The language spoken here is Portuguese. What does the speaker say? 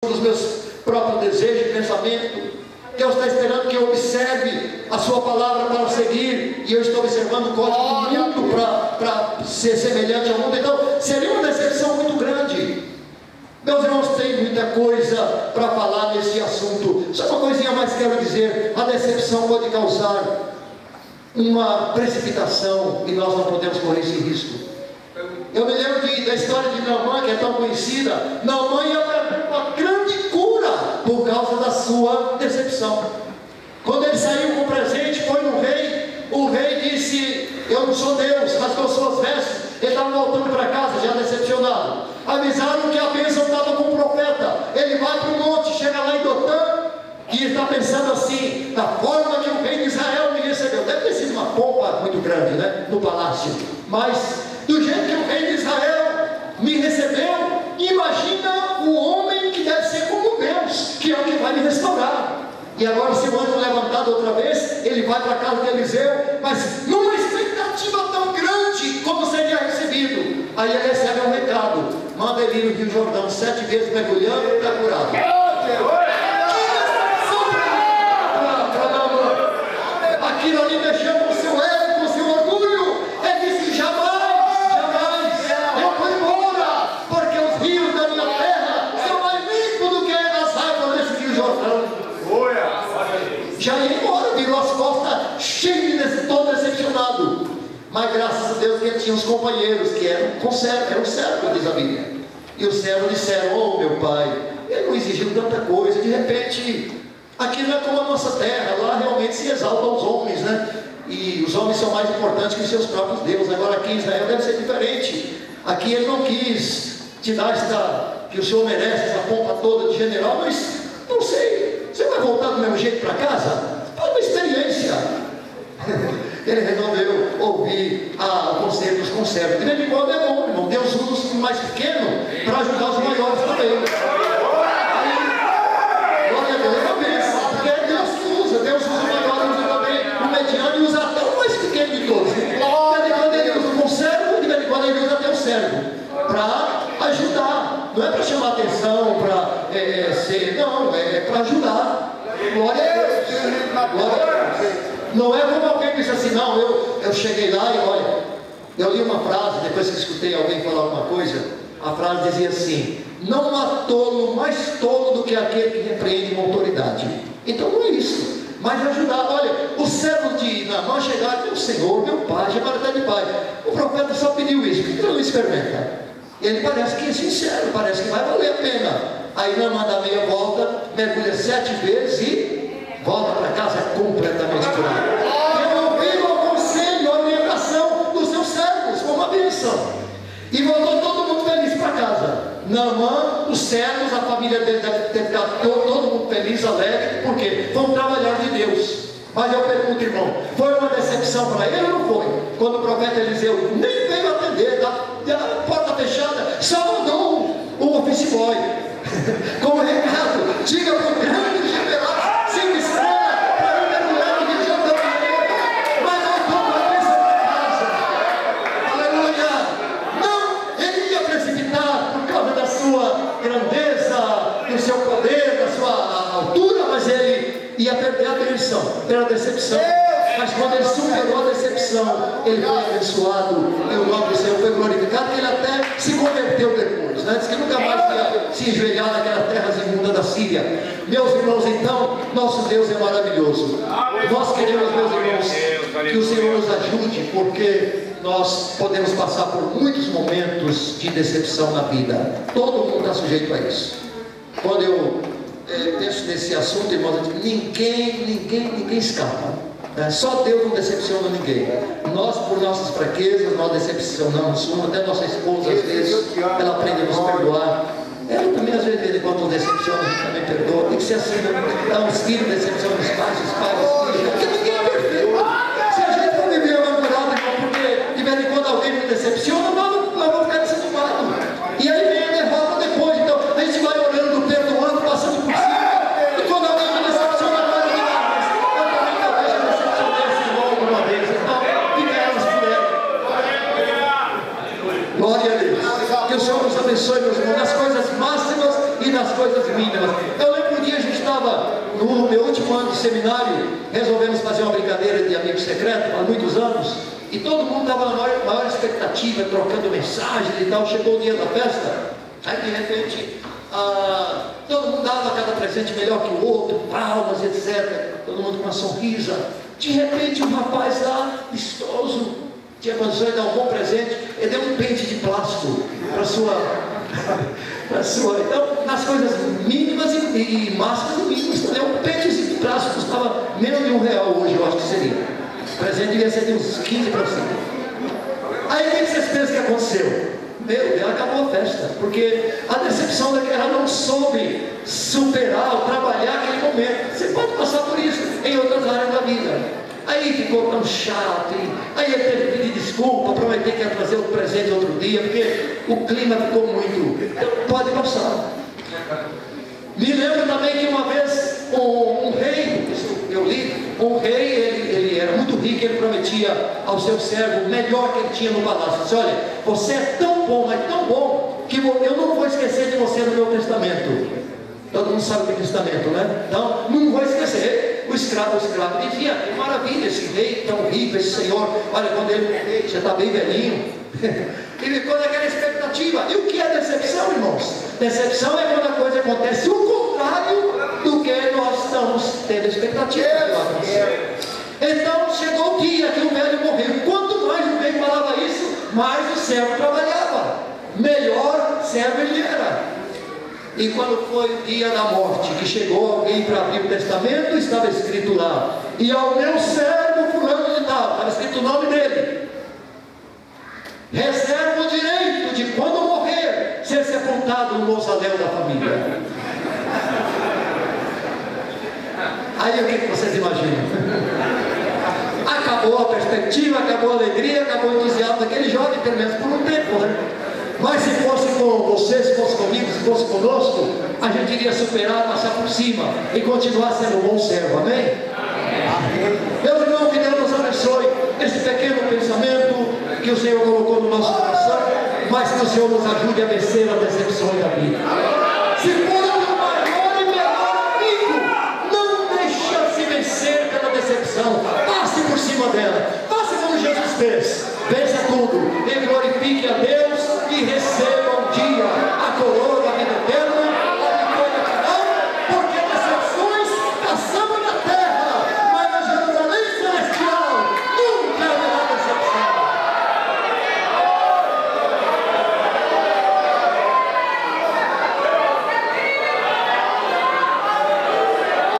dos meus próprios desejos e pensamentos. Deus está esperando que eu observe a sua palavra para seguir, e eu estou observando o código do mundo para ser semelhante ao mundo. Então seria uma decepção muito grande. Meus irmãos, tem muita coisa para falar nesse assunto. Só uma coisinha mais quero dizer: a decepção pode causar uma precipitação, e nós não podemos correr esse risco. Eu me lembro da história de Naamã, que é tão conhecida. Naamã ia perder uma grande cura por causa da sua decepção. Quando ele saiu com o presente, foi no rei. O rei disse: eu não sou Deus, rasgou suas vestes. Ele estava voltando para casa, já decepcionado. Avisaram que a bênção estava com o profeta. Ele vai para o monte, chega lá em Dotã, e está pensando assim: da forma que o rei de Israel me recebeu. Deve ter sido uma pompa muito grande, né, no palácio. Mas do jeito que o rei de Israel me recebeu, imagina o homem que deve ser como Deus, que é o que vai me restaurar. E agora, se o anjo levantado outra vez, ele vai para a casa de Eliseu, mas numa expectativa tão grande como seria recebido. Aí ele recebe um recado: manda ele ir no Rio Jordão 7 vezes mergulhando e está curado. Aquilo ali mexeu com o seu ego, com o seu orgulho. Ele disse: jamais eu vou embora, porque os rios da minha terra são mais limpos do que as águas desse Rio Jordão. Já ia embora, virou as costas, cheio de todo decepcionado. Mas graças a Deus que ele tinha uns companheiros que eram servos, diz a Bíblia. E os servos disseram: oh meu pai, ele não exigiu tanta coisa. De repente, aqui não é como a nossa terra, lá realmente se exaltam os homens, né? E os homens são mais importantes que os seus próprios deuses. Agora aqui em Israel deve ser diferente. Aqui ele não quis te dar que o senhor merece, essa pompa toda de general, mas não sei, você vai voltar do mesmo jeito para casa? Faz uma experiência. Ele resolveu ouvir o conselho dos conservos. De vez em quando é bom, irmão. Deus usa os mais pequenos para ajudar os maiores também. Deus usa o maior, usa também o mediano e usa até o mais pequeno de todos. De vez em quando ele usa o conservo, de vez em quando ele usa até o servo, para ajudar. Não é para chamar atenção, para ser, não, é para ajudar. Glória a Deus. Glória a Deus. Não é como alguém disse assim: não, eu cheguei lá e olha, eu li uma frase, depois que escutei alguém falar alguma coisa, a frase dizia assim: não há tolo mais tolo do que aquele que repreende uma autoridade. Então não é isso, mas ajudar. Olha, os servos de Naamã chegaram: meu senhor, meu pai, chamaram até de pai. O profeta só pediu isso, por que não experimenta? Ele parece que é sincero, parece que vai valer a pena. Aí Naamã dá meia volta, mergulha 7 vezes e volta para casa completamente curado. Eu ouvi o conselho, a orientação dos seus servos, como uma bênção. E voltou todo mundo feliz para casa. Naamã, os servos, a família dele deve ter ficado todo mundo feliz, alegre, porque foi um trabalhar de Deus. Mas eu pergunto, irmão, foi uma decepção para ele ou não foi? Quando o profeta Eliseu nem veio atender, da porta fechada, só mandou o office boy com o recado: diga para o grande general 5 estrelas para ir mergulhar no Rio Jordão. Mas voltou para a bênção da casa. Aleluia! Não, ele ia precipitar por causa da sua grandeza, do seu poder, da sua altura, mas ele ia perder a bênção pela decepção. Mas quando ele superou a decepção, ele foi abençoado e o nome do Senhor foi glorificado, que ele até se converteu depois, né? Diz que nunca mais ia se enjoelhar naquela terra imunda da Síria. Meus irmãos, então, nosso Deus é maravilhoso. Nós queremos, meus irmãos, que o Senhor nos ajude, porque nós podemos passar por muitos momentos de decepção na vida. Todo mundo está sujeito a isso. Quando eu penso nesse assunto, irmãos, ninguém escapa. Só Deus não decepciona ninguém. Nós, por nossas fraquezas, nós decepcionamos uma. Até nossa esposa, às vezes, ela aprende a nos perdoar. Ela também, às vezes, quando nos decepciona, a gente também perdoa. Tem que ser assim, não? Os filhos decepcionam os pais os filhos. Porque ninguém é perfeito. Se a gente não viver amargurado, irmão, porque de vez em quando alguém nos decepciona, nós vamos ficar decepcionados. E aí vem a derrota depois. Então, a gente vai orando, perdoando, passando por cima. E quando alguém me decepciona, agora eu também talvez eu decepcionei esse irmão alguma vez. Então, fica elas por ela. Glória a Deus. Que o Senhor nos abençoe, meus irmãos, nas coisas máximas e nas coisas mínimas. negócio. Eu lembro um dia a gente estava no meu último ano de seminário, resolvemos fazer uma brincadeira de amigo secreto há muitos anos, e todo mundo estava na maior expectativa, trocando mensagens e tal. Chegou o dia da festa, aí de repente todo mundo dava cada presente melhor que o outro, palmas, etc. Todo mundo com uma sorrisa. De repente um rapaz lá, vistoso, tinha condições de dar um bom presente, ele deu um pente de plástico para sua. Então, nas coisas mínimas e máximas e mínimas, também um pente de plástico custava menos de R$1 hoje, eu acho que seria. O presente devia ser de uns 15 para cima. Aí o que vocês pensam que aconteceu? Meu Deus, acabou a festa, porque a decepção é que ela não soube superar ou trabalhar aquele momento. Você pode passar por isso em outras áreas da vida. Aí ficou tão chato, aí ele teve que pedir desculpa, prometer que ia trazer outro presente outro dia, porque o clima ficou muito. Então, pode passar. Me lembro também que uma vez um rei, isso eu li, um rei, ele era muito rico, ele prometia ao seu servo o melhor que ele tinha no palácio. Disse: olha, você é tão bom, mas tão bom, que eu não vou esquecer de você no meu testamento. Todo mundo sabe o que é testamento, né? Então, não vou esquecer. O escravo dizia: que maravilha, esse rei tão rico, esse senhor, olha, quando ele morrer, já está bem velhinho. E ficou naquela expectativa. E o que é decepção, irmãos? Decepção é quando a coisa acontece o contrário do que nós estamos tendo expectativa de acontecer. Então chegou o dia que o velho morreu. Quanto mais o rei falava isso, mais o servo trabalhava, melhor servo ele era. E quando foi o dia da morte, que chegou alguém para abrir o testamento, estava escrito lá: e ao meu servo fulano de tal, estava escrito o nome dele, reserva o direito de, quando morrer, ser sepultado no mausoléu da família. Aí o que vocês imaginam? Acabou a perspectiva, acabou a alegria, acabou o entusiasmo daquele jovem, pelo menos por um tempo, né? Mas se fosse com você, se fosse comigo, se fosse conosco, a gente iria superar, passar por cima e continuar sendo um bom servo, amém? Amém. Meus irmãos, que Deus nos abençoe esse pequeno pensamento que o Senhor colocou no nosso coração, mas que o Senhor nos ajude a vencer a decepção da vida.